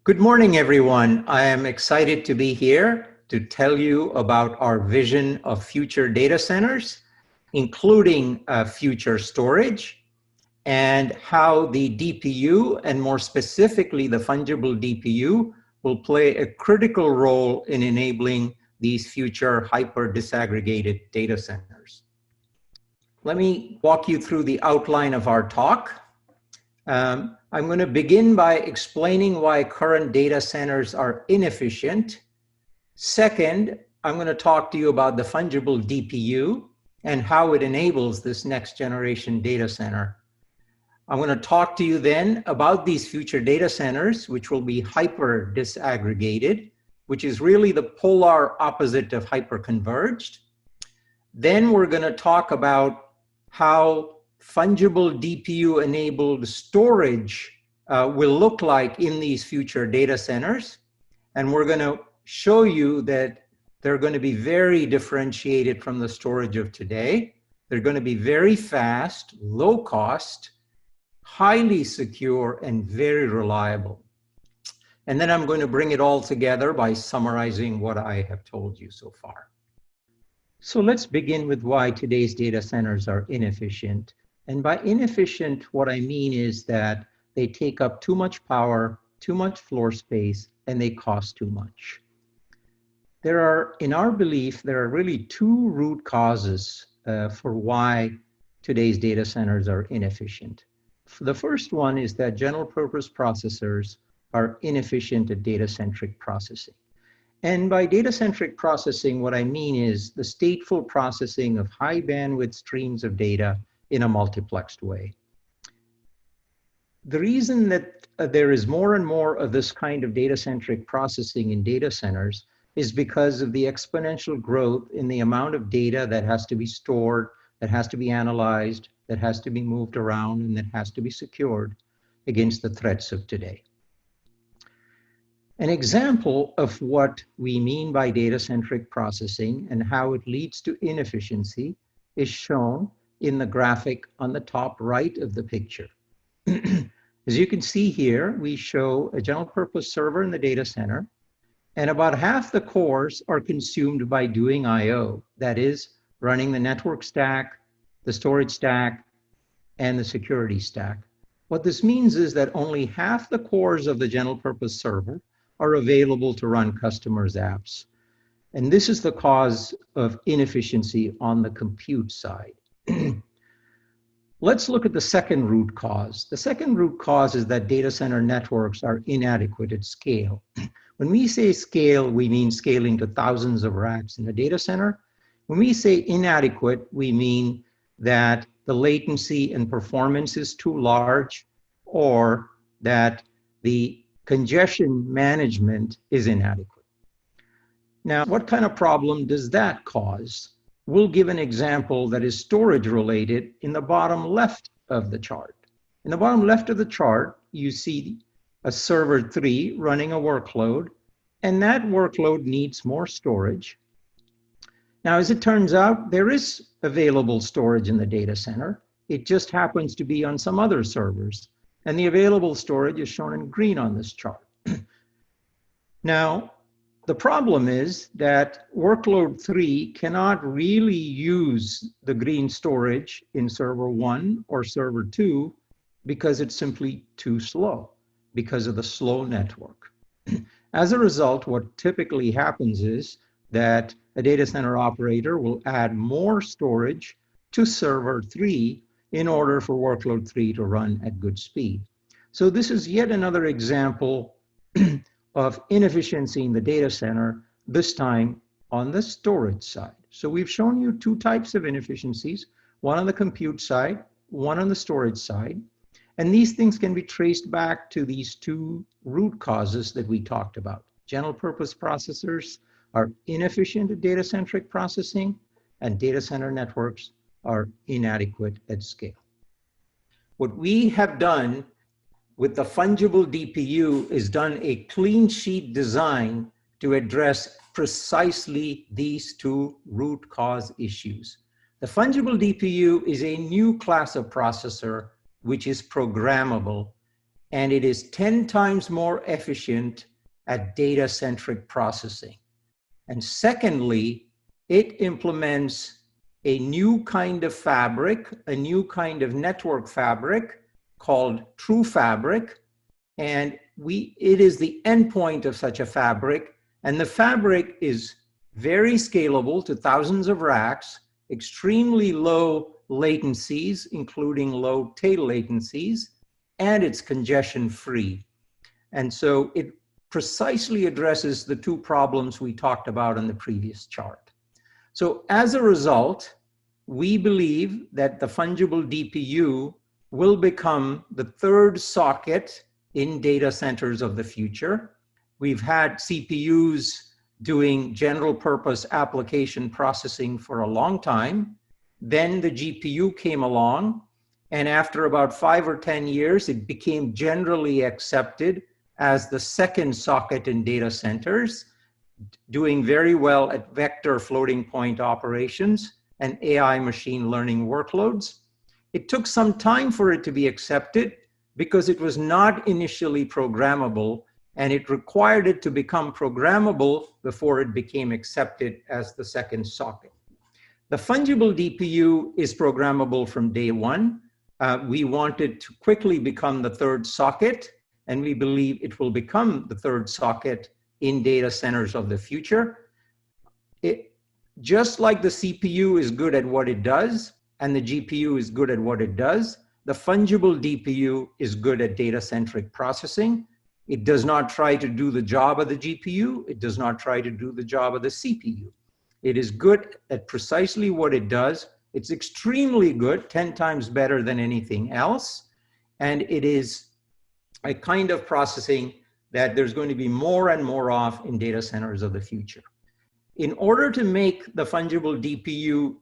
Good morning, everyone. I am excited to be here to tell you about our vision of future data centers, including future storage, and how the DPU, and more specifically the fungible DPU, will play a critical role in enabling these future hyper-disaggregated data centers. Let me walk you through the outline of our talk. I'm going to begin by explaining why current data centers are inefficient. Second, I'm going to talk to you about the fungible DPU and how it enables this next generation data center. I'm going to talk to you then about these future data centers, which will be hyper-disaggregated, which is really the polar opposite of hyper-converged. Then we're going to talk about how fungible DPU-enabled storage will look like in these future data centers. And we're going to show you that they're going to be very differentiated from the storage of today. They're going to be very fast, low cost, highly secure, and very reliable. And then I'm going to bring it all together by summarizing what I have told you so far. So let's begin with why today's data centers are inefficient. And by inefficient, what I mean is that they take up too much power, too much floor space, and they cost too much. In our belief, there are really two root causes for why today's data centers are inefficient. The first one is that general purpose processors are inefficient at data-centric processing. And by data-centric processing, what I mean is the stateful processing of high bandwidth streams of data in a multiplexed way. The reason that there is more and more of this kind of data-centric processing in data centers is because of the exponential growth in the amount of data that has to be stored, that has to be analyzed, that has to be moved around, and that has to be secured against the threats of today. An example of what we mean by data-centric processing and how it leads to inefficiency is shown in the graphic on the top right of the picture. As you can see here, we show a general purpose server in the data center, and about half the cores are consumed by doing I/O, that is, running the network stack, the storage stack, and the security stack. What this means is that only half the cores of the general purpose server are available to run customers' apps. And this is the cause of inefficiency on the compute side. Let's look at the second root cause. The second root cause is that data center networks are inadequate at scale. When we say scale, we mean scaling to thousands of racks in a data center. When we say inadequate, we mean that the latency and performance is too large, or that the congestion management is inadequate. Now, what kind of problem does that cause? We'll give an example that is storage related in the bottom left of the chart. In the bottom left of the chart, you see a server 3 running a workload, and that workload needs more storage. Now, as it turns out, there is available storage in the data center. It just happens to be on some other servers, and the available storage is shown in green on this chart. Now, the problem is that workload 3 cannot really use the green storage in server 1 or server 2 because it's simply too slow, because of the slow network. As a result, what typically happens is that a data center operator will add more storage to server 3 in order for workload 3 to run at good speed. So this is yet another example of inefficiency in the data center, this time on the storage side. So we've shown you two types of inefficiencies, one on the compute side, one on the storage side. And these things can be traced back to these two root causes that we talked about. General purpose processors are inefficient at data-centric processing, and data center networks are inadequate at scale. What we have done with the fungible DPU is done a clean sheet design to address precisely these two root cause issues. The fungible DPU is a new class of processor which is programmable and it is 10 times more efficient at data-centric processing. And secondly, it implements a new kind of fabric, a new kind of network fabric called True Fabric. And it is the endpoint of such a fabric. And the fabric is very scalable to thousands of racks, extremely low latencies, including low tail latencies, and it's congestion free. And so it precisely addresses the two problems we talked about in the previous chart. So as a result, we believe that the fungible DPU will become the third socket in data centers of the future. We've had CPUs doing general purpose application processing for a long time. Then the GPU came along, and after about 5 or 10 years, it became generally accepted as the second socket in data centers, doing very well at vector floating point operations and AI machine learning workloads. It took some time for it to be accepted because it was not initially programmable, and it required it to become programmable before it became accepted as the second socket. The fungible DPU is programmable from day one. We wanted to quickly become the third socket, and we believe it will become the third socket in data centers of the future. Just like the CPU is good at what it does, and the GPU is good at what it does, the fungible DPU is good at data-centric processing. It does not try to do the job of the GPU. It does not try to do the job of the CPU. It is good at precisely what it does. It's extremely good, 10 times better than anything else. And it is a kind of processing that there's going to be more and more of in data centers of the future. In order to make the fungible DPU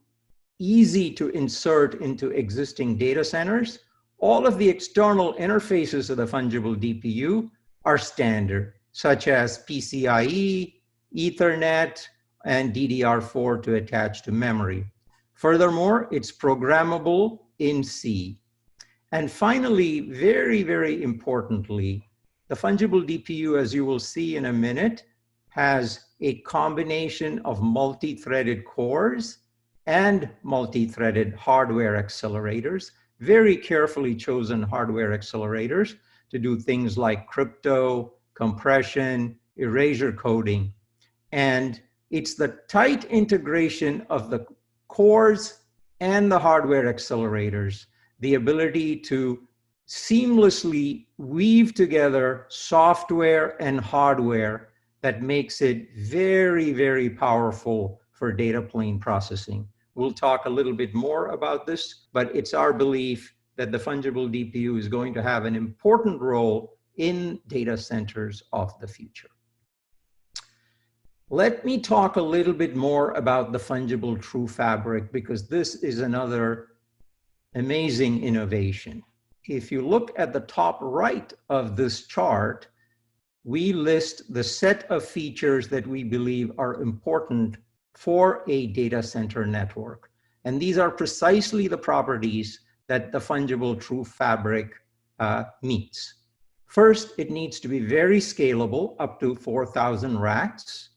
easy to insert into existing data centers, all of the external interfaces of the fungible DPU are standard, such as PCIe, Ethernet, and DDR4 to attach to memory. Furthermore, it's programmable in C. And finally, very, very importantly, the fungible DPU, as you will see in a minute, has a combination of multi-threaded cores and multi-threaded hardware accelerators, very carefully chosen hardware accelerators to do things like crypto, compression, erasure coding. And it's the tight integration of the cores and the hardware accelerators, the ability to seamlessly weave together software and hardware that makes it very, very powerful for data plane processing. We'll talk a little bit more about this, but it's our belief that the fungible DPU is going to have an important role in data centers of the future. Let me talk a little bit more about the fungible true fabric, because this is another amazing innovation. If you look at the top right of this chart, we list the set of features that we believe are important for a data center network. And these are precisely the properties that the fungible true fabric meets. First, it needs to be very scalable, up to 4,000 racks.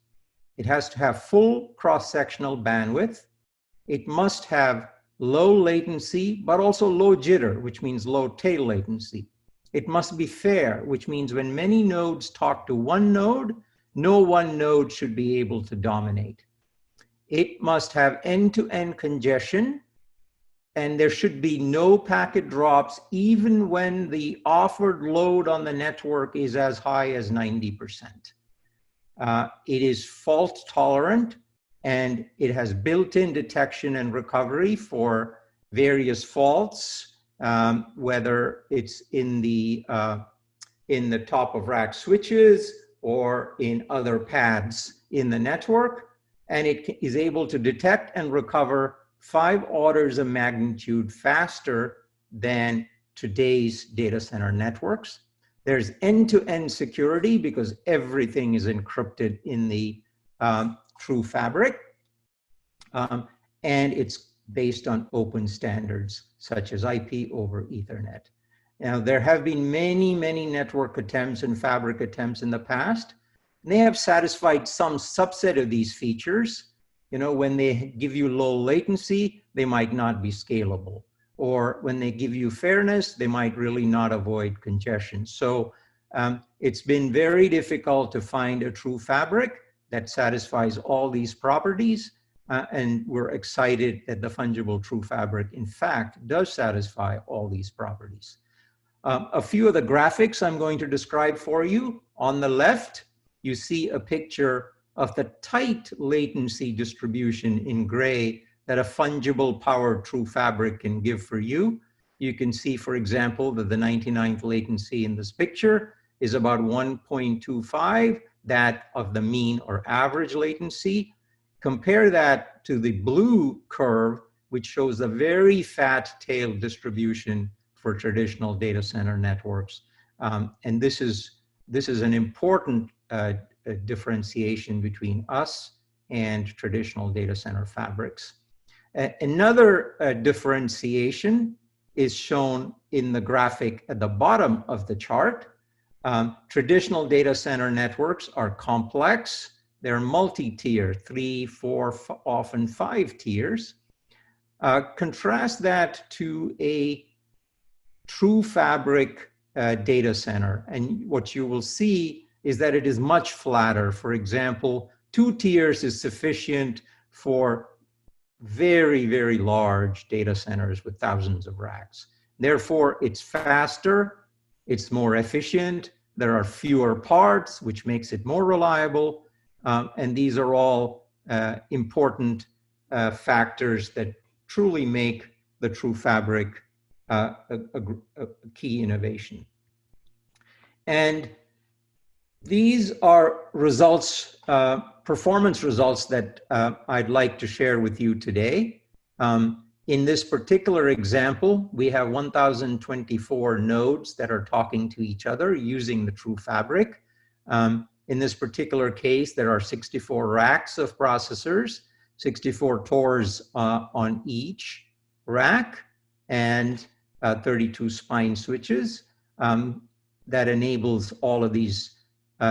It has to have full cross-sectional bandwidth. It must have low latency, but also low jitter, which means low tail latency. It must be fair, which means when many nodes talk to one node, no one node should be able to dominate. It must have end-to-end congestion, and there should be no packet drops even when the offered load on the network is as high as 90%. It is fault tolerant, and it has built-in detection and recovery for various faults, whether it's in the top of rack switches or in other pads in the network. And it is able to detect and recover 5 orders of magnitude faster than today's data center networks. There's end-to-end security because everything is encrypted in the true fabric. And it's based on open standards such as IP over Ethernet. Now, there have been many, many network attempts and fabric attempts in the past. And they have satisfied some subset of these features. You know, when they give you low latency, they might not be scalable. Or when they give you fairness, they might really not avoid congestion. So it's been very difficult to find a true fabric that satisfies all these properties. And we're excited that the fungible true fabric, in fact, does satisfy all these properties. A few of the graphics I'm going to describe for you. On the left, you see a picture of the tight latency distribution in gray that a fungible powered true fabric can give for you. You can see, for example, that the 99th latency in this picture is about 1.25, that of the mean or average latency. Compare that to the blue curve, which shows a very fat tail distribution for traditional data center networks. And this is an important differentiation between us and traditional data center fabrics. Another differentiation is shown in the graphic at the bottom of the chart. Traditional data center networks are complex. They're multi-tier, 3, 4, often 5 tiers. Contrast that to a true fabric data center. And what you will see is that it is much flatter. For example, 2 tiers is sufficient for very, very large data centers with thousands of racks. Therefore, it's faster, it's more efficient, there are fewer parts, which makes it more reliable. And these are all important factors that truly make the true fabric a key innovation. And these are results, performance results that I'd like to share with you today. In this particular example, we have 1,024 nodes that are talking to each other using the true fabric. In this particular case, there are 64 racks of processors, 64 TORs on each rack, and 32 spine switches that enables all of these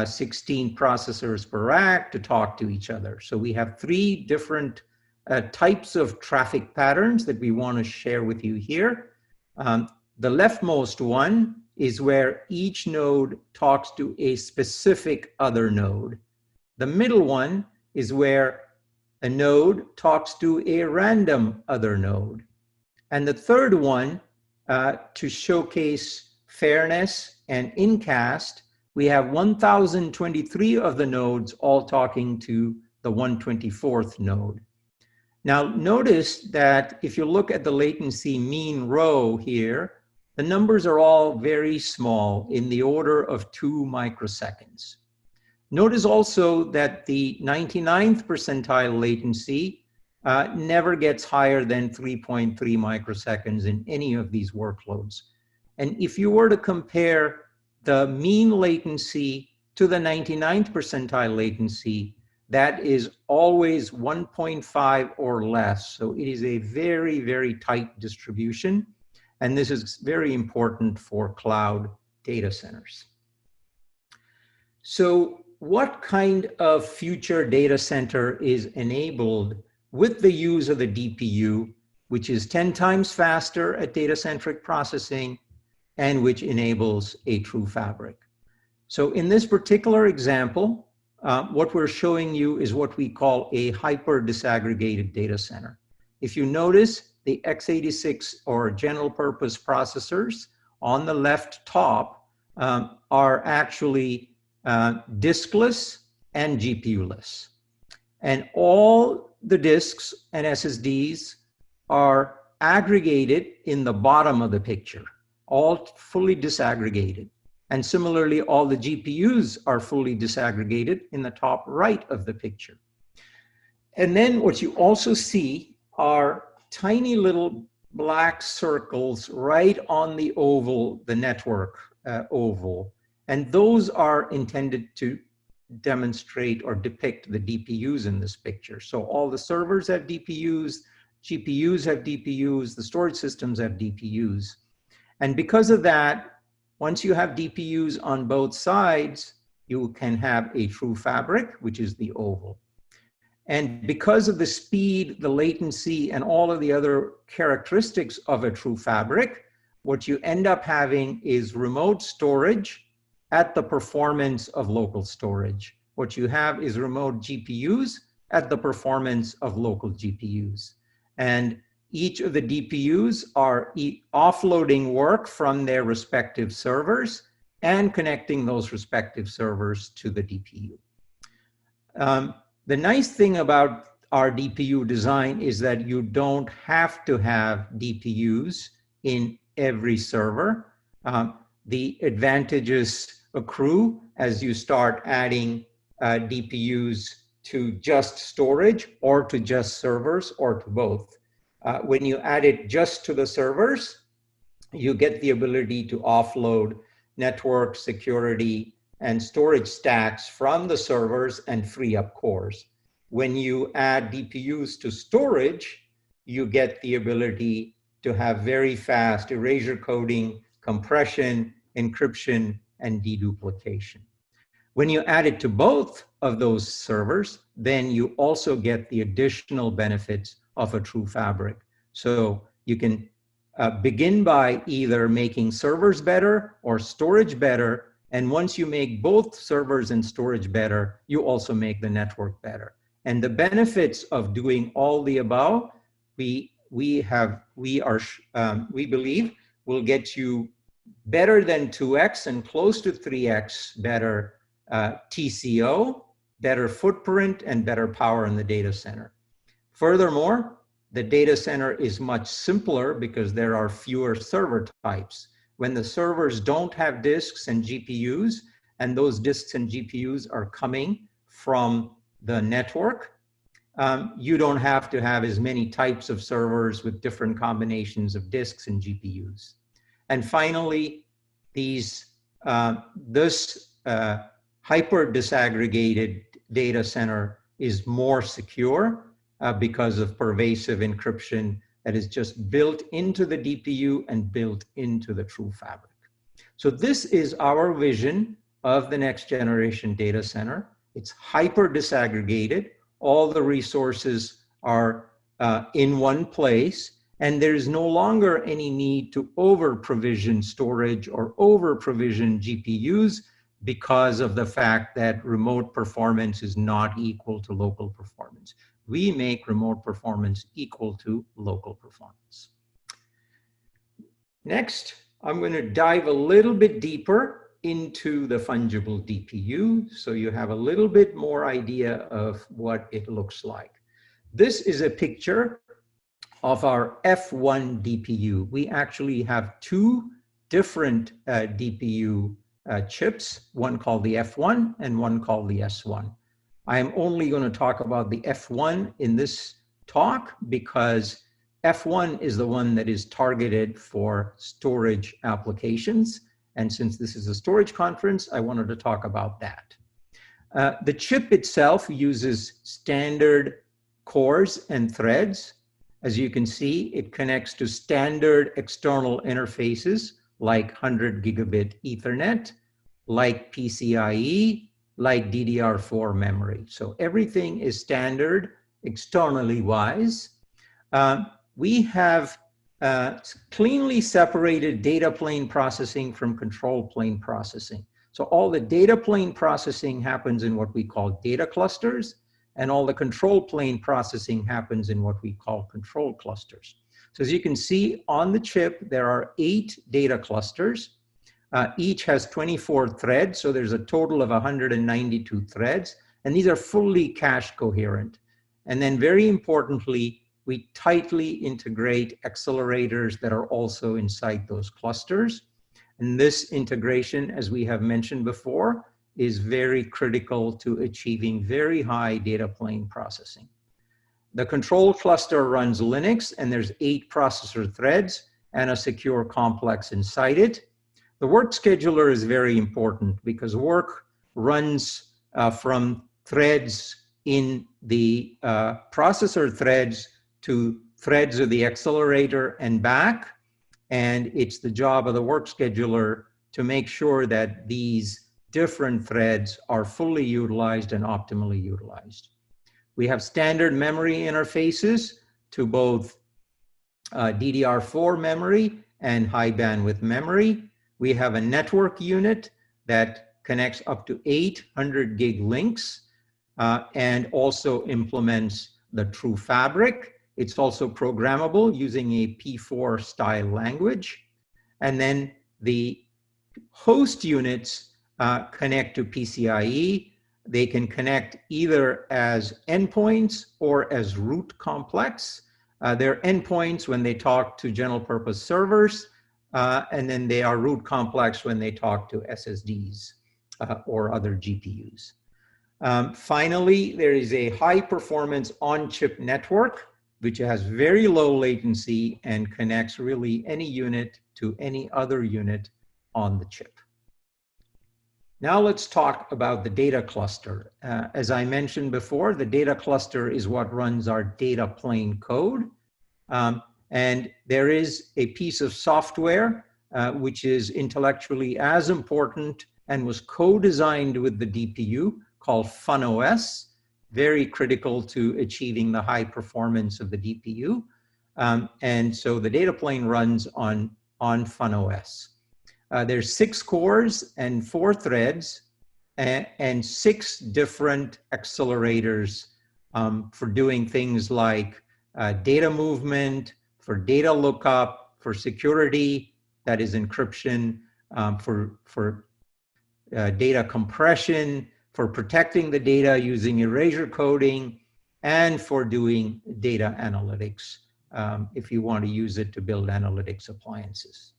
16 processors per rack to talk to each other. So we have 3 different types of traffic patterns that we want to share with you here. The leftmost one is where each node talks to a specific other node. The middle one is where a node talks to a random other node. And the third one, to showcase fairness and incast, we have 1,023 of the nodes all talking to the 124th node. Now notice that if you look at the latency mean row here, the numbers are all very small, in the order of 2 microseconds. Notice also that the 99th percentile latency never gets higher than 3.3 microseconds in any of these workloads. And if you were to compare the mean latency to the 99th percentile latency, that is always 1.5 or less. So it is a very, very tight distribution. And this is very important for cloud data centers. So what kind of future data center is enabled with the use of the DPU, which is 10 times faster at data-centric processing and which enables a true fabric? So in this particular example, what we're showing you is what we call a hyper-disaggregated data center. If you notice, the x86 or general purpose processors on the left top are actually diskless and GPU-less. And all the disks and SSDs are aggregated in the bottom of the picture, all fully disaggregated. And similarly, all the GPUs are fully disaggregated in the top right of the picture. And then what you also see are tiny little black circles right on the oval, the network oval. And those are intended to demonstrate or depict the DPUs in this picture. So all the servers have DPUs, GPUs have DPUs, the storage systems have DPUs. And because of that, once you have DPUs on both sides, you can have a true fabric, which is the oval. And because of the speed, the latency, and all of the other characteristics of a true fabric, what you end up having is remote storage at the performance of local storage. What you have is remote GPUs at the performance of local GPUs. And each of the DPUs are offloading work from their respective servers and connecting those respective servers to the DPU. The nice thing about our DPU design is that you don't have to have DPUs in every server. The advantages accrue as you start adding DPUs to just storage or to just servers or to both. When you add it just to the servers, you get the ability to offload network, security, and storage stacks from the servers and free up cores. When you add DPUs to storage, you get the ability to have very fast erasure coding, compression, encryption, and deduplication. When you add it to both of those servers, then you also get the additional benefits of a true fabric. So you can begin by either making servers better or storage better. And once you make both servers and storage better, you also make the network better. And the benefits of doing all the above, we believe will get you better than 2x and close to 3x better TCO, better footprint, and better power in the data center. Furthermore, the data center is much simpler because there are fewer server types. When the servers don't have disks and GPUs, and those disks and GPUs are coming from the network, you don't have to have as many types of servers with different combinations of disks and GPUs. And finally, this hyper-disaggregated data center is more secure because of pervasive encryption that is just built into the DPU and built into the true fabric. So this is our vision of the next generation data center. It's hyper-disaggregated. All the resources are in one place, and there's no longer any need to over-provision storage or over-provision GPUs because of the fact that remote performance is not equal to local performance. We make remote performance equal to local performance. Next, I'm going to dive a little bit deeper into the fungible DPU so you have a little bit more idea of what it looks like. This is a picture of our F1 DPU. We actually have two different DPU chips, one called the F1 and one called the S1. I am only going to talk about the F1 in this talk because F1 is the one that is targeted for storage applications. And since this is a storage conference, I wanted to talk about that. The chip itself uses standard cores and threads. As you can see, it connects to standard external interfaces like 100 gigabit Ethernet, like PCIe, like DDR4 memory. So everything is standard externally wise. We have cleanly separated data plane processing from control plane processing. So all the data plane processing happens in what we call data clusters, and all the control plane processing happens in what we call control clusters. So as you can see on the chip, there are 8 data clusters. Each has 24 threads, so there's a total of 192 threads, and these are fully cache coherent. And then very importantly, we tightly integrate accelerators that are also inside those clusters. And this integration, as we have mentioned before, is very critical to achieving very high data plane processing. The control cluster runs Linux, and there's 8 processor threads and a secure complex inside it. The work scheduler is very important because work runs from threads in the processor threads to threads of the accelerator and back. And it's the job of the work scheduler to make sure that these different threads are fully utilized and optimally utilized. We have standard memory interfaces to both DDR4 memory and high bandwidth memory. We have a network unit that connects up to 800 gig links and also implements the true fabric. It's also programmable using a P4 style language. And then the host units connect to PCIe. They can connect either as endpoints or as root complex. They're endpoints when they talk to general purpose servers, and then they are root complex when they talk to SSDs or other GPUs. Finally, there is a high performance on-chip network, which has very low latency and connects really any unit to any other unit on the chip. Now let's talk about the data cluster. As I mentioned before, the data cluster is what runs our data plane code. And there is a piece of software which is intellectually as important and was co-designed with the DPU called FunOS, very critical to achieving the high performance of the DPU. And so the data plane runs on FunOS. There's 6 cores and 4 threads and 6 different accelerators for doing things like data movement, for data lookup, for security, that is encryption, for data compression, for protecting the data using erasure coding, and for doing data analytics if you want to use it to build analytics appliances.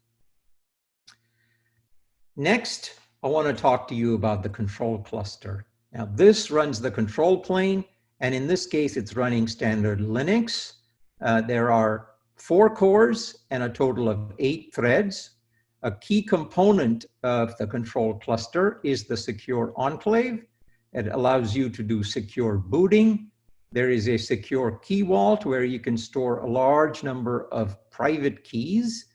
Next, I want to talk to you about the control cluster. Now, this runs the control plane, and in this case, it's running standard Linux. There are 4 cores and a total of 8 threads. A key component of the control cluster is the secure enclave. It allows you to do secure booting. There is a secure key vault where you can store a large number of private keys.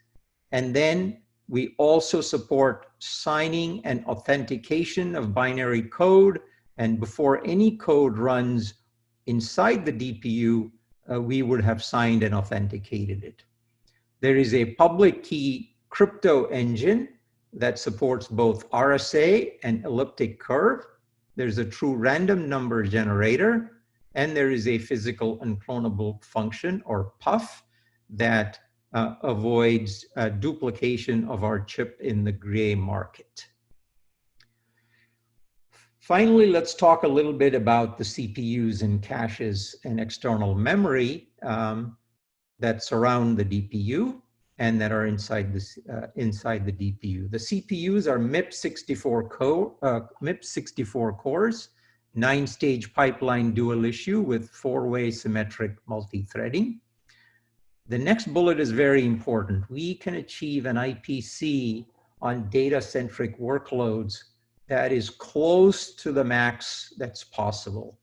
And then we also support signing and authentication of binary code. And before any code runs inside the DPU, we would have signed and authenticated it. There is a public key crypto engine that supports both RSA and elliptic curve. There's a true random number generator, and there is a physical unclonable function, or PUF, that avoids duplication of our chip in the gray market. Finally, let's talk a little bit about the CPUs and caches and external memory that surround the DPU and that are inside the DPU. The CPUs are MIP64 cores, 9-stage pipeline dual issue with 4-way symmetric multi-threading. The next bullet is very important. We can achieve an IPC on data-centric workloads that is close to the max that's possible.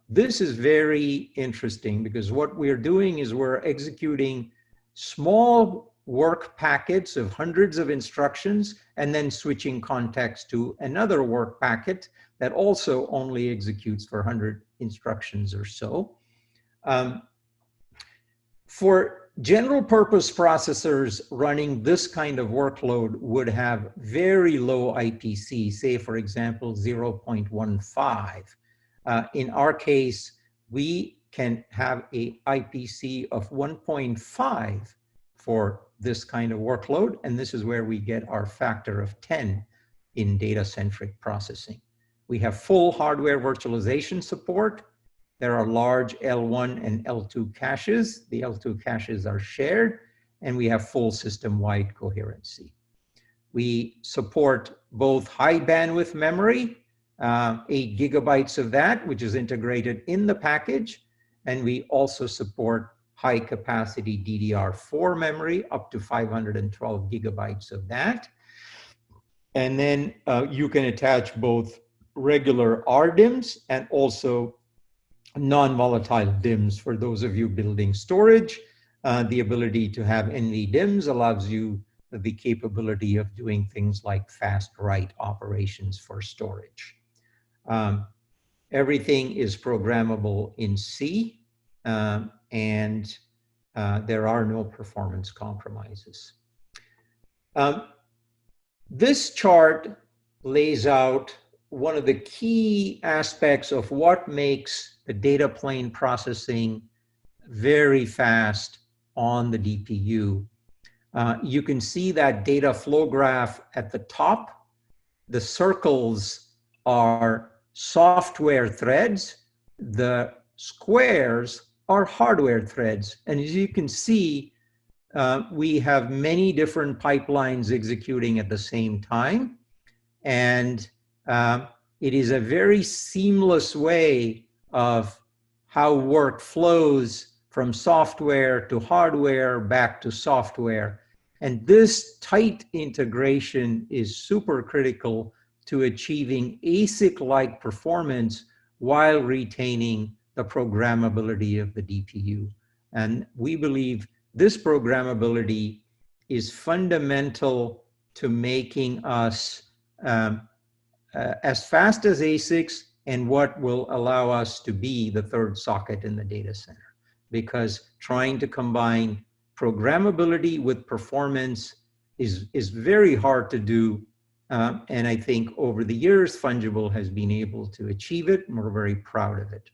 This is very interesting because what we're doing is we're executing small work packets of hundreds of instructions and then switching context to another work packet that also only executes for 100 instructions or so. For general purpose processors running this kind of workload would have very low IPC, say for example 0.15. In our case, we can have a IPC of 1.5 for this kind of workload, and this is where we get our factor of 10 in data-centric processing. We have full hardware virtualization support. There are large L1 and L2 caches. The L2 caches are shared, and we have full system-wide coherency. We support both high bandwidth memory, 8 gigabytes of that, which is integrated in the package, and we also support high capacity DDR4 memory, up to 512 gigabytes of that. And then you can attach both regular RDIMMs and also non-volatile DIMMs for those of you building storage. The ability to have NVDIMMs allows you the capability of doing things like fast write operations for storage. Everything is programmable in C, and there are no performance compromises. This chart lays out one of the key aspects of what makes the data plane processing very fast on the DPU. You can see that data flow graph at the top. The circles are software threads. The squares are hardware threads. And as you can see, we have many different pipelines executing at the same time. And it is a very seamless way of how work flows from software to hardware back to software. And this tight integration is super critical to achieving ASIC-like performance while retaining the programmability of the DPU. And we believe this programmability is fundamental to making us as fast as ASICs and what will allow us to be the third socket in the data center. Because trying to combine programmability with performance is very hard to do. And I think over the years, Fungible has been able to achieve it, and we're very proud of it.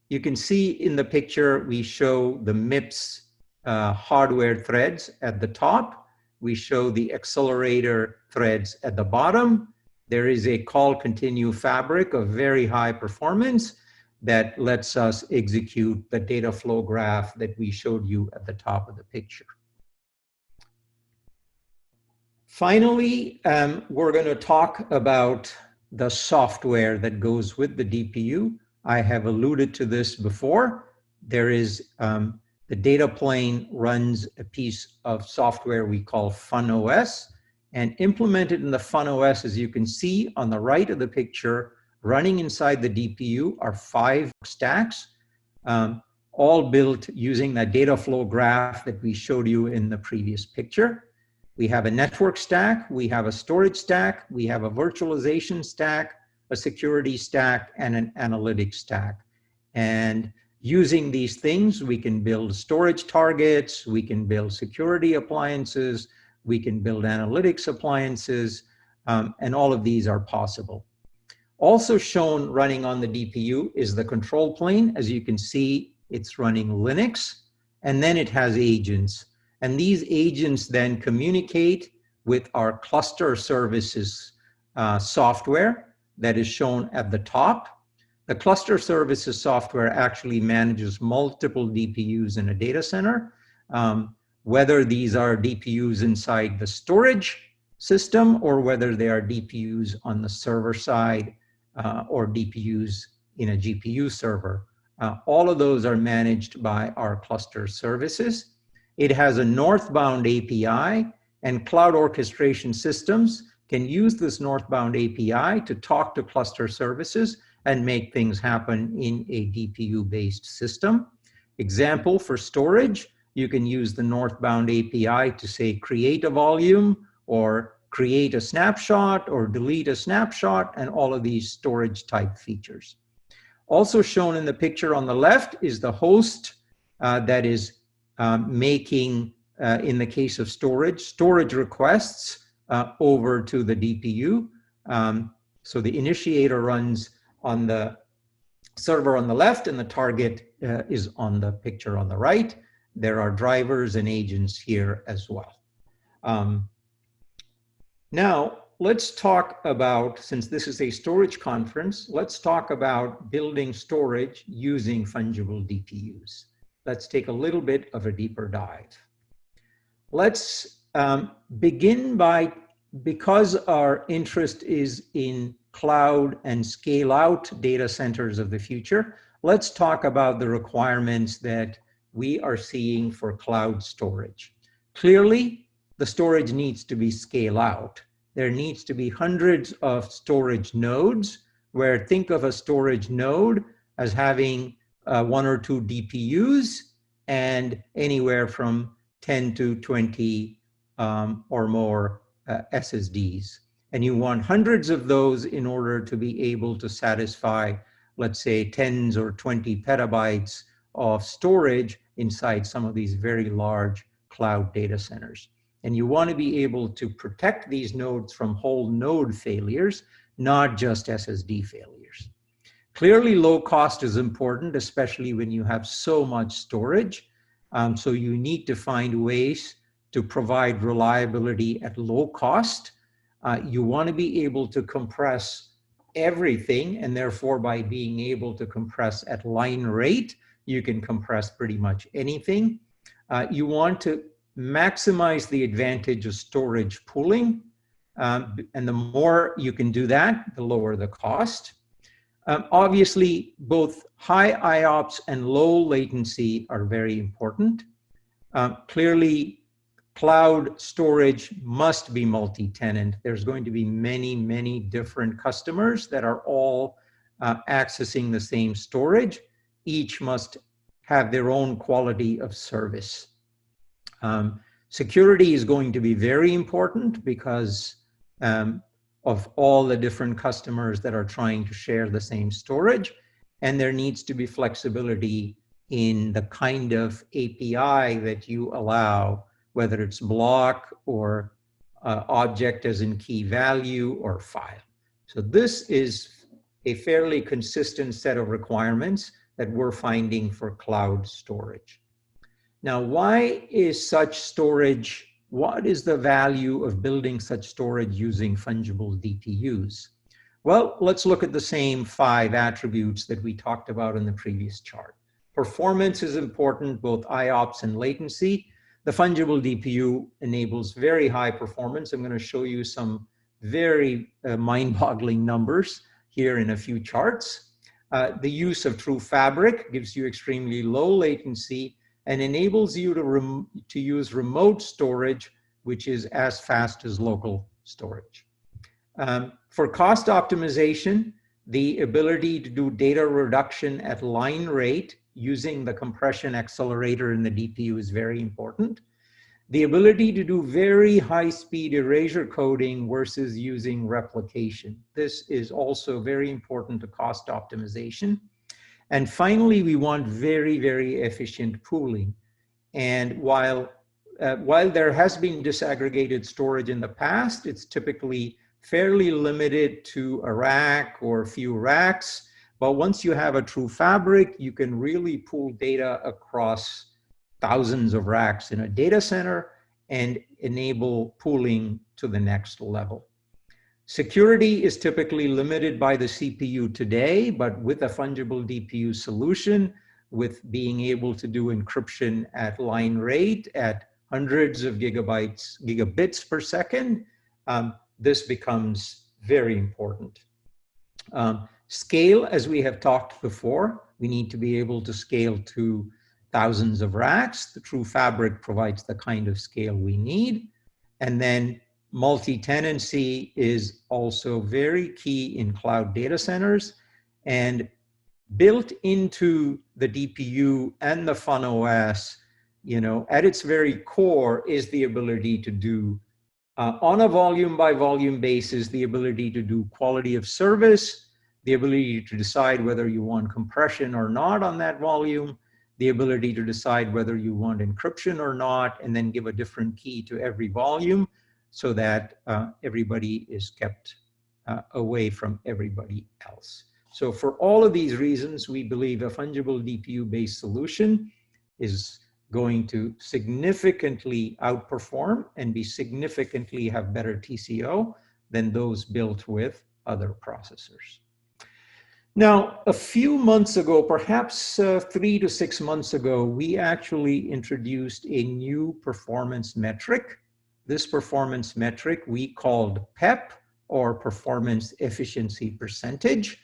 You can see in the picture, we show the MIPS hardware threads at the top. We show the accelerator threads at the bottom. There is a call continue fabric of very high performance that lets us execute the data flow graph that we showed you at the top of the picture. Finally, we're going to talk about the software that goes with the DPU. I have alluded to this before. There is the data plane runs a piece of software we call FunOS, and implemented in the FunOS, as you can see on the right of the picture, running inside the DPU are 5 stacks, all built using that data flow graph that we showed you in the previous picture. We have a network stack, we have a storage stack, we have a virtualization stack, a security stack, and an analytics stack. And using these things, we can build storage targets, we can build security appliances, we can build analytics appliances, and all of these are possible. Also shown running on the DPU is the control plane. As you can see, it's running Linux, and then it has agents. And these agents then communicate with our cluster services software that is shown at the top. The cluster services software actually manages multiple DPUs in a data center, whether these are DPUs inside the storage system or whether they are DPUs on the server side or DPUs in a GPU server. All of those are managed by our cluster services. It has a northbound API, and cloud orchestration systems can use this northbound API to talk to cluster services and make things happen in a DPU-based system. Example for storage, you can use the northbound API to say create a volume or create a snapshot or delete a snapshot, and all of these storage type features. Also shown in the picture on the left is the host that is making, in the case of storage requests over to the DPU. So the initiator runs on the server on the left, and the target is on the picture on the right. There are drivers and agents here as well. Now, let's talk about, since this is a storage conference, let's talk about building storage using fungible DPUs. Let's take a little bit of a deeper dive. Let's begin by, because our interest is in cloud and scale out data centers of the future, let's talk about the requirements that we are seeing for cloud storage. Clearly, the storage needs to be scale out. There needs to be hundreds of storage nodes, where think of a storage node as having 1 or 2 DPUs and anywhere from 10 to 20 or more SSDs. And you want hundreds of those in order to be able to satisfy, let's say, tens or 20 petabytes of storage inside some of these very large cloud data centers. And you want to be able to protect these nodes from whole node failures, not just SSD failures. Clearly, low cost is important, especially when you have so much storage. So you need to find ways to provide reliability at low cost. You want to be able to compress everything, and therefore by being able to compress at line rate, you can compress pretty much anything. You want to maximize the advantage of storage pooling, and the more you can do that, the lower the cost. Obviously, both high IOPS and low latency are very important. Clearly, cloud storage must be multi-tenant. There's going to be many, many different customers that are all accessing the same storage. Each must have their own quality of service. Security is going to be very important because of all the different customers that are trying to share the same storage. And there needs to be flexibility in the kind of API that you allow, whether it's block or object as in key value or file. So this is a fairly consistent set of requirements that we're finding for cloud storage. Now, why is such storage? What is the value of building such storage using fungible DPUs? Well, let's look at the same 5 attributes that we talked about in the previous chart. Performance is important, both IOPS and latency. The fungible DPU enables very high performance. I'm going to show you some very mind-boggling numbers here in a few charts. The use of true fabric gives you extremely low latency and enables you to use remote storage, which is as fast as local storage. For cost optimization, the ability to do data reduction at line rate using the compression accelerator in the DPU is very important. The ability to do very high-speed erasure coding versus using replication. This is also very important to cost optimization. And finally, we want very, very efficient pooling. And while there has been disaggregated storage in the past, it's typically fairly limited to a rack or a few racks. But once you have a true fabric, you can really pool data across thousands of racks in a data center and enable pooling to the next level. Security is typically limited by the CPU today, but with a fungible DPU solution, with being able to do encryption at line rate at hundreds of gigabits per second, this becomes very important. Scale, as we have talked before, we need to be able to scale to thousands of racks. The true fabric provides the kind of scale we need. And then multi-tenancy is also very key in cloud data centers, and built into the DPU and the FunOS, at its very core is the ability to do, on a volume by volume basis, the ability to do quality of service, the ability to decide whether you want compression or not on that volume, the ability to decide whether you want encryption or not, and then give a different key to every volume so that everybody is kept away from everybody else. So for all of these reasons, we believe a fungible DPU-based solution is going to significantly outperform and significantly have better TCO than those built with other processors. Now, a few months ago, perhaps 3 to 6 months ago, we actually introduced a new performance metric. This performance metric we called PEP, or Performance Efficiency Percentage.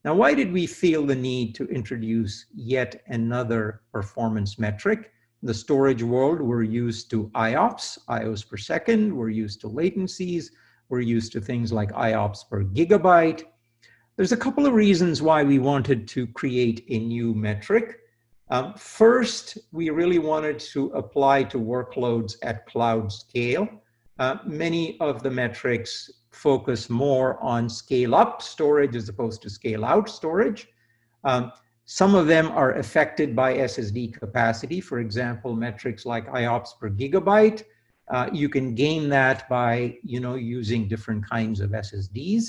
Now, why did we feel the need to introduce yet another performance metric? In the storage world, we're used to IOPS, IOs per second. We're used to latencies. We're used to things like IOPS per gigabyte. There's a couple of reasons why we wanted to create a new metric. First, we really wanted to apply to workloads at cloud scale. Many of the metrics focus more on scale up storage as opposed to scale out storage. Some of them are affected by SSD capacity. For example, metrics like IOPS per gigabyte. You can gain that by using different kinds of SSDs.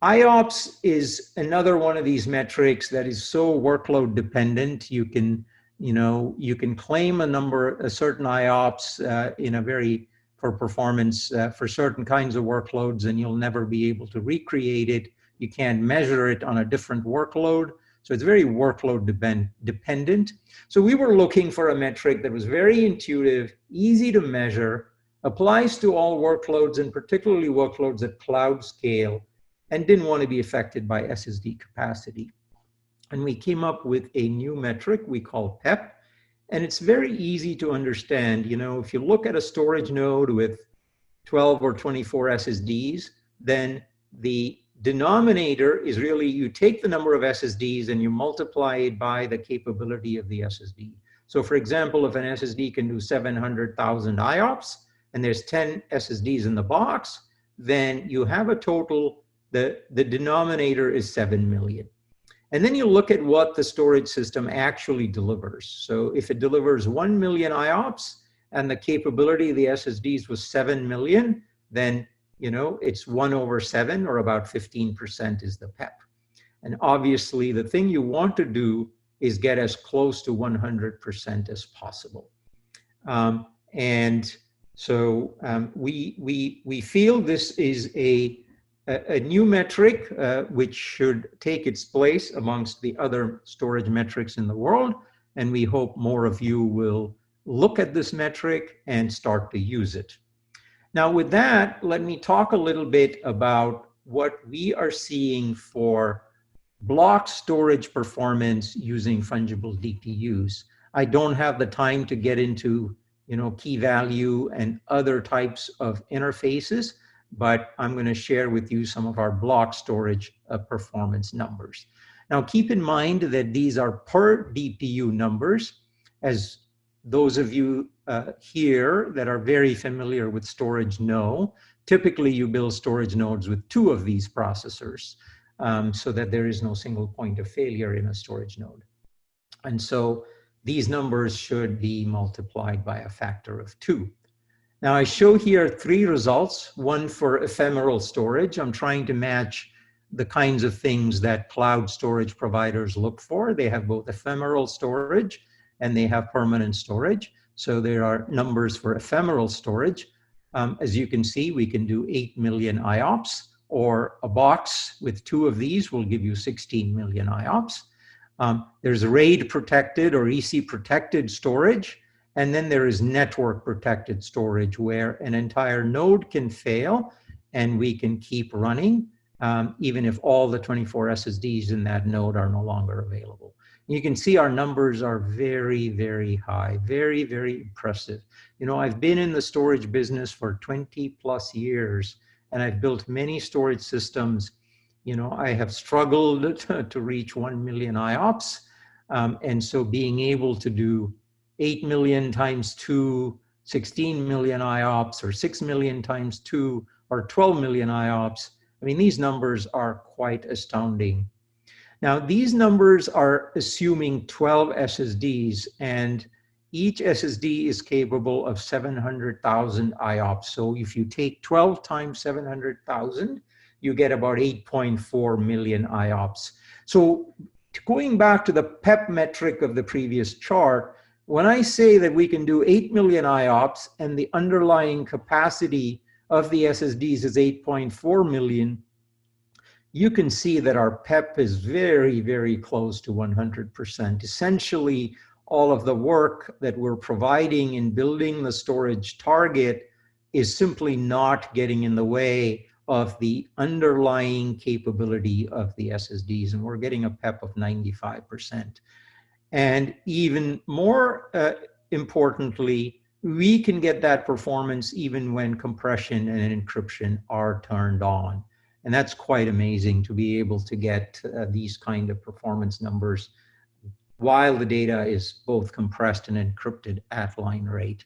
IOPS is another one of these metrics that is so workload dependent. You can claim a certain IOPS for performance for certain kinds of workloads, and you'll never be able to recreate it. You can't measure it on a different workload. So it's very workload dependent. So we were looking for a metric that was very intuitive, easy to measure, applies to all workloads, and particularly workloads at cloud scale, and didn't want to be affected by SSD capacity. And we came up with a new metric we call PEP. And it's very easy to understand. If you look at a storage node with 12 or 24 SSDs, then the denominator is really, you take the number of SSDs and you multiply it by the capability of the SSD. So for example, if an SSD can do 700,000 IOPS and there's 10 SSDs in the box, then you have a total, the denominator is 7 million. And then you look at what the storage system actually delivers. So if it delivers 1 million IOPS and the capability of the SSDs was 7 million, then it's 1/7, or about 15% is the PEP. And obviously the thing you want to do is get as close to 100% as possible. And so we feel this is a new metric which should take its place amongst the other storage metrics in the world. And we hope more of you will look at this metric and start to use it. Now with that, let me talk a little bit about what we are seeing for block storage performance using fungible DPUs. I don't have the time to get into key value and other types of interfaces, but I'm going to share with you some of our block storage performance numbers. Now keep in mind that these are per DPU numbers. As those of you here that are very familiar with storage know, typically you build storage nodes with 2 of these processors so that there is no single point of failure in a storage node. And so these numbers should be multiplied by a factor of 2. Now I show here 3 results, one for ephemeral storage. I'm trying to match the kinds of things that cloud storage providers look for. They have both ephemeral storage and they have permanent storage. So there are numbers for ephemeral storage. As you can see, we can do 8 million IOPS, or a box with 2 of these will give you 16 million IOPS. There's RAID protected or EC protected storage. And then there is network protected storage where an entire node can fail and we can keep running even if all the 24 SSDs in that node are no longer available. You can see our numbers are very, very high, very, very impressive. I've been in the storage business for 20+ years and I've built many storage systems. I have struggled to reach 1 million IOPS. And so being able to do 8 million times 2, 16 million IOPS, or 6 million times 2, or 12 million IOPS. I mean, these numbers are quite astounding. Now, these numbers are assuming 12 SSDs, and each SSD is capable of 700,000 IOPS. So if you take 12 times 700,000, you get about 8.4 million IOPS. So going back to the PEP metric of the previous chart, when I say that we can do 8 million IOPS and the underlying capacity of the SSDs is 8.4 million, you can see that our PEP is very, very close to 100%. Essentially, all of the work that we're providing in building the storage target is simply not getting in the way of the underlying capability of the SSDs, and we're getting a PEP of 95%. And even more importantly, we can get that performance even when compression and encryption are turned on. And that's quite amazing to be able to get these kind of performance numbers while the data is both compressed and encrypted at line rate.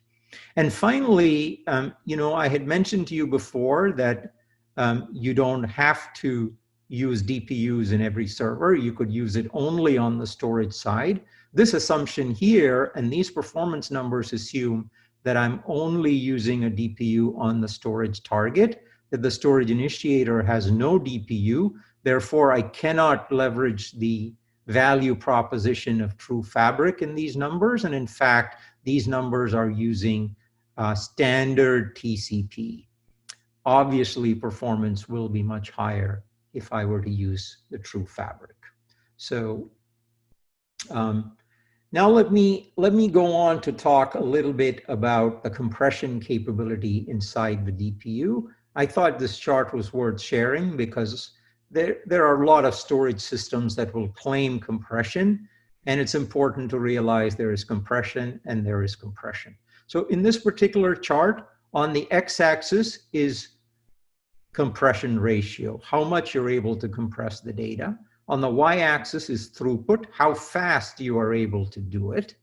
And finally, I had mentioned to you before that you don't have to use DPUs in every server. You could use it only on the storage side. This assumption here and these performance numbers assume that I'm only using a DPU on the storage target, that the storage initiator has no DPU. Therefore, I cannot leverage the value proposition of true fabric in these numbers. And in fact, these numbers are using standard TCP. Obviously, performance will be much higher if I were to use the true fabric. So now let me go on to talk a little bit about the compression capability inside the DPU. I thought this chart was worth sharing because there are a lot of storage systems that will claim compression, and it's important to realize there is compression and there is compression. So in this particular chart, on the x-axis is compression ratio, how much you're able to compress the data. On the y-axis is throughput, how fast you are able to do it.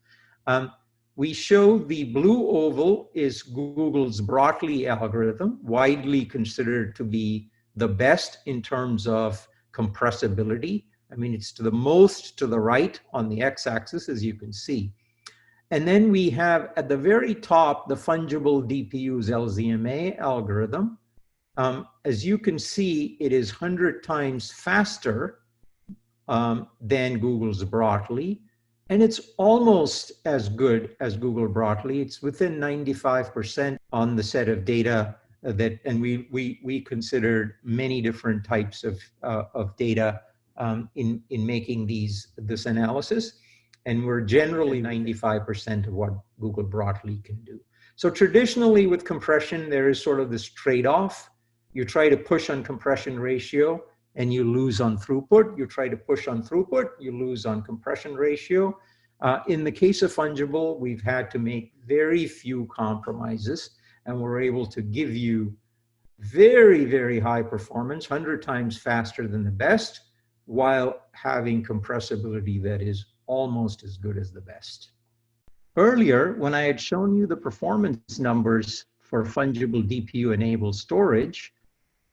We show the blue oval is Google's Brotli algorithm, widely considered to be the best in terms of compressibility. I mean, it's to the most to the right on the x-axis, as you can see. And then we have at the very top, the Fungible DPU's LZMA algorithm. As you can see, it is 100 times faster than Google's Brotli. And it's almost as good as Google Brotli. It's within 95% on the set of data and we considered many different types of data in making this analysis. And we're generally 95% of what Google Brotli can do. So traditionally with compression, there is sort of this trade-off. You try to push on compression ratio and you lose on throughput. You try to push on throughput, you lose on compression ratio. In the case of Fungible, we've had to make very few compromises, and we're able to give you very, very high performance, 100 times faster than the best, while having compressibility that is almost as good as the best. Earlier, when I had shown you the performance numbers for Fungible DPU-enabled storage,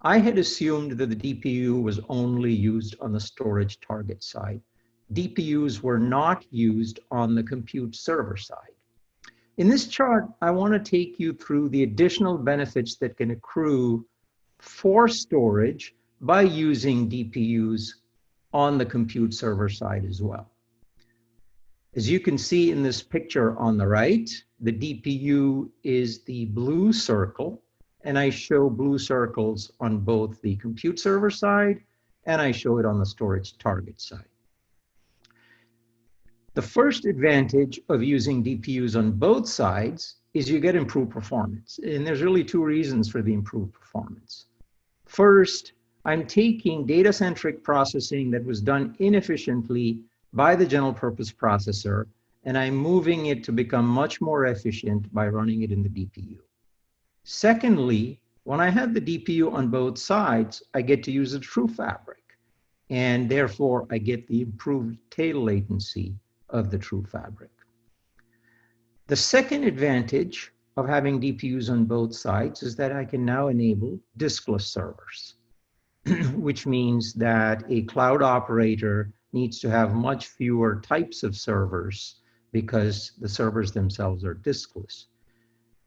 I had assumed that the DPU was only used on the storage target side. DPUs were not used on the compute server side. In this chart, I want to take you through the additional benefits that can accrue for storage by using DPUs on the compute server side as well. As you can see in this picture on the right, the DPU is the blue circle, and I show blue circles on both the compute server side, and I show it on the storage target side. The first advantage of using DPUs on both sides is you get improved performance. And there's really two reasons for the improved performance. First, I'm taking data-centric processing that was done inefficiently by the general purpose processor, and I'm moving it to become much more efficient by running it in the DPU. Secondly, when I have the DPU on both sides, I get to use a true fabric, and therefore I get the improved tail latency of the true fabric. The second advantage of having DPUs on both sides is that I can now enable diskless servers, which means that a cloud operator needs to have much fewer types of servers because the servers themselves are diskless.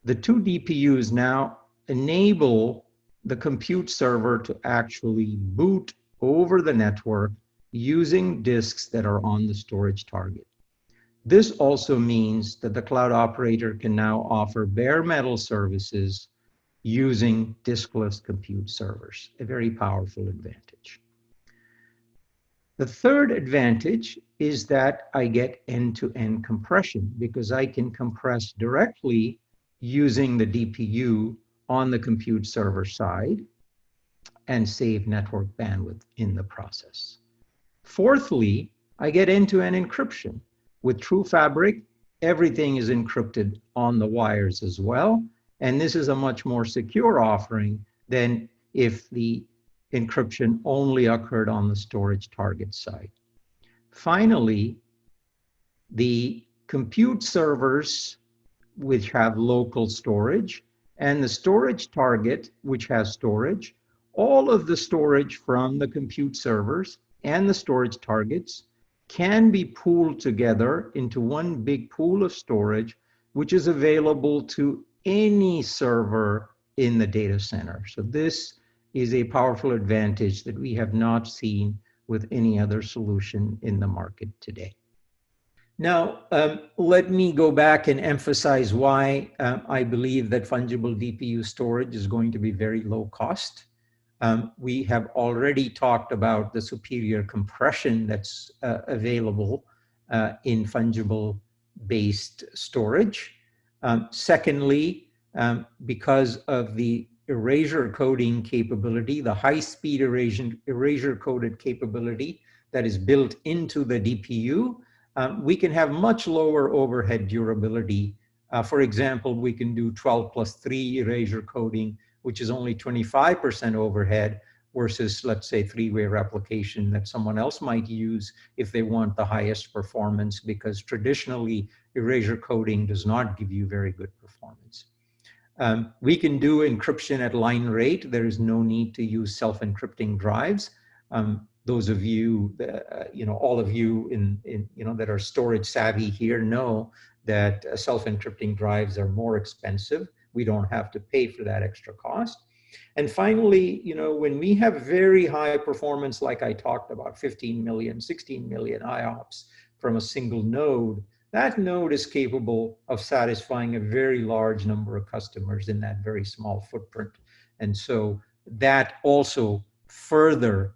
The two DPUs now enable the compute server to actually boot over the network using disks that are on the storage target. This also means that the cloud operator can now offer bare metal services using diskless compute servers, a very powerful advantage. The third advantage is that I get end-to-end compression because I can compress directly using the DPU on the compute server side and save network bandwidth in the process. Fourthly, I get end-to-end encryption. With True Fabric, everything is encrypted on the wires as well, and this is a much more secure offering than if the encryption only occurred on the storage target side. Finally, the compute servers, which have local storage, and the storage target, which has storage. All of the storage from the compute servers and the storage targets can be pooled together into one big pool of storage, which is available to any server in the data center. So this is a powerful advantage that we have not seen with any other solution in the market today. Now, let me go back and emphasize why I believe that fungible DPU storage is going to be very low cost. We have already talked about the superior compression that's available in fungible-based storage. Secondly, because of the erasure coding capability, the high-speed erasure coded capability that is built into the DPU, we can have much lower overhead durability. For example, we can do 12+3 erasure coding, which is only 25% overhead versus, let's say, three-way replication that someone else might use if they want the highest performance, because traditionally erasure coding does not give you very good performance. We can do encryption at line rate. There is no need to use self-encrypting drives. Those of you, all of you that are storage savvy here know that self-encrypting drives are more expensive. We don't have to pay for that extra cost. And finally, when we have very high performance, like I talked about, 15 million, 16 million IOPS from a single node, that node is capable of satisfying a very large number of customers in that very small footprint. And so that also further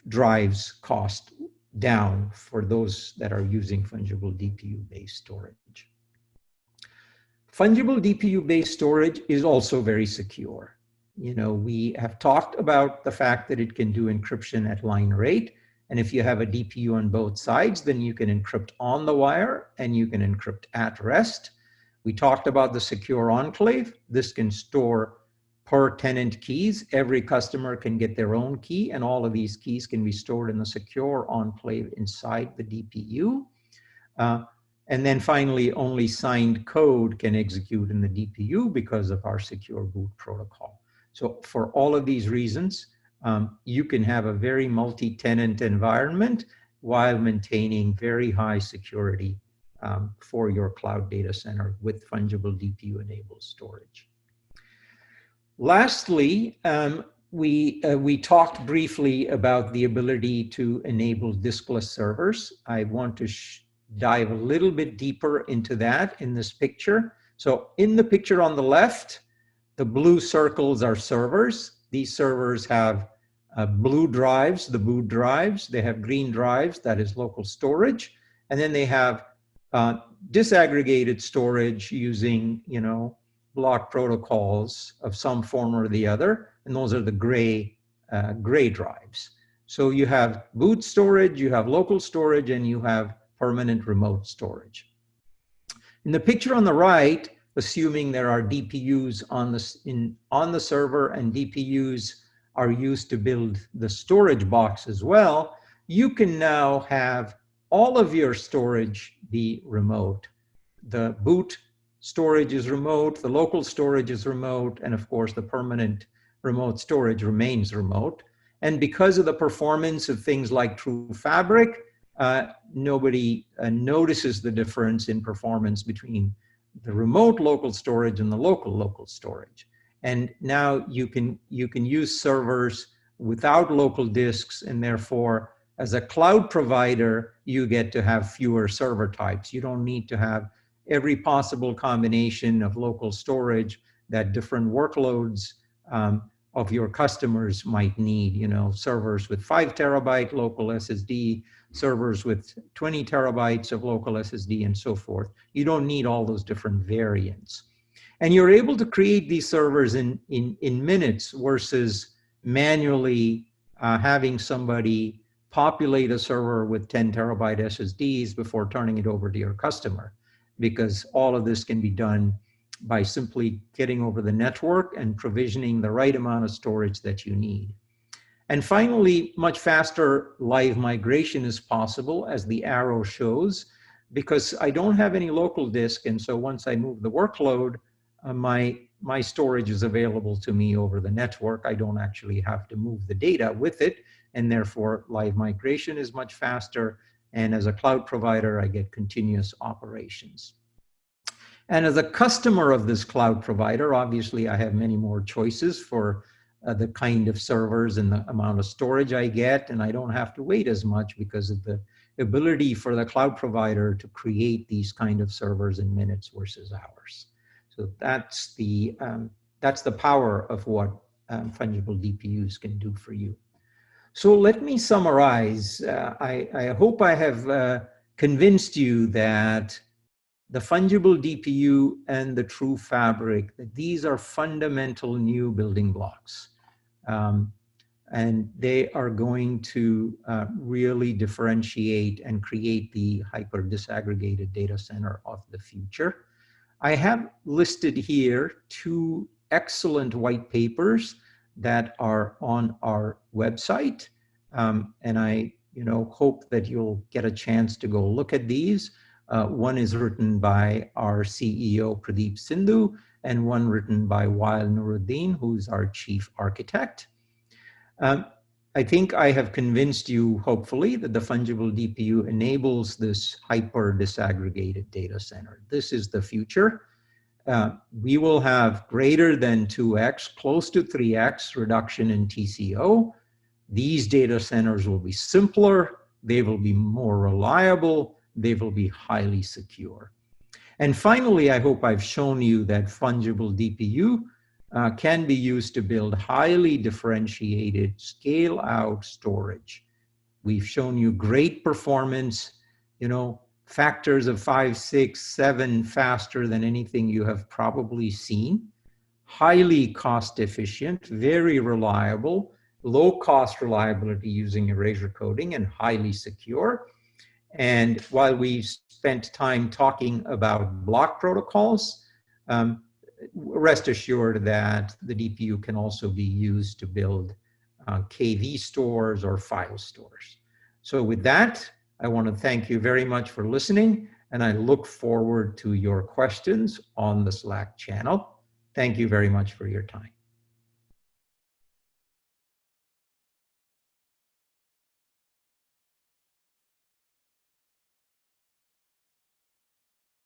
drives cost down for those that are using fungible DPU-based storage. Fungible DPU-based storage is also very secure. We have talked about the fact that it can do encryption at line rate. And if you have a DPU on both sides, then you can encrypt on the wire and you can encrypt at rest. We talked about the secure enclave. This can store per tenant keys. Every customer can get their own key, and all of these keys can be stored in the secure enclave inside the DPU. And then finally, only signed code can execute in the DPU because of our secure boot protocol. So for all of these reasons, you can have a very multi-tenant environment while maintaining very high security for your cloud data center with fungible DPU-enabled storage. Lastly, we talked briefly about the ability to enable diskless servers. I want to dive a little bit deeper into that in this picture. So in the picture on the left, the blue circles are servers. These servers have blue drives, the boot drives. They have green drives, that is local storage. And then they have disaggregated storage using, block protocols of some form or the other. And those are the gray drives. So you have boot storage, you have local storage, and you have permanent remote storage. In the picture on the right, assuming there are DPUs on the server and DPUs are used to build the storage box as well, you can now have all of your storage be remote. The boot storage is remote, the local storage is remote, and of course the permanent remote storage remains remote. And because of the performance of things like True Fabric, nobody notices the difference in performance between the remote local storage and the local storage. And now you can use servers without local disks, and therefore as a cloud provider, you get to have fewer server types. You don't need to have every possible combination of local storage that different workloads of your customers might need, servers with 5 terabyte local SSD, servers with 20 terabytes of local SSD, and so forth. You don't need all those different variants. And you're able to create these servers in minutes versus manually having somebody populate a server with 10 terabyte SSDs before turning it over to your customer, because all of this can be done by simply getting over the network and provisioning the right amount of storage that you need. And finally, much faster live migration is possible, as the arrow shows. because I don't have any local disk, and so once I move the workload, my storage is available to me over the network. I don't actually have to move the data with it, and therefore live migration is much faster. And as a cloud provider, I get continuous operations. And as a customer of this cloud provider, obviously I have many more choices for the kind of servers and the amount of storage I get, and I don't have to wait as much because of the ability for the cloud provider to create these kind of servers in minutes versus hours. So that's the power of what fungible DPUs can do for you. So let me summarize. I hope I have convinced you that the fungible DPU and the true fabric, that these are fundamental new building blocks. And they are going to really differentiate and create the hyper-disaggregated data center of the future. I have listed here 2 excellent white papers that are on our website. And I hope that you'll get a chance to go look at these. One is written by our CEO, Pradeep Sindhu, and one written by Wael Nuruddin, who's our chief architect. I think I have convinced you, hopefully, that the fungible DPU enables this hyper-disaggregated data center. This is the future. We will have greater than 2x, close to 3x reduction in TCO. These data centers will be simpler, they will be more reliable, they will be highly secure. And finally, I hope I've shown you that fungible DPU can be used to build highly differentiated scale-out storage. We've shown you great performance, factors of 5, 6, 7 faster than anything you have probably seen, highly cost efficient, very reliable, low cost reliability using erasure coding, and highly secure. And while we spent time talking about block protocols, rest assured that the DPU can also be used to build KV stores or file stores. So with that, I want to thank you very much for listening, and I look forward to your questions on the Slack channel. Thank you very much for your time.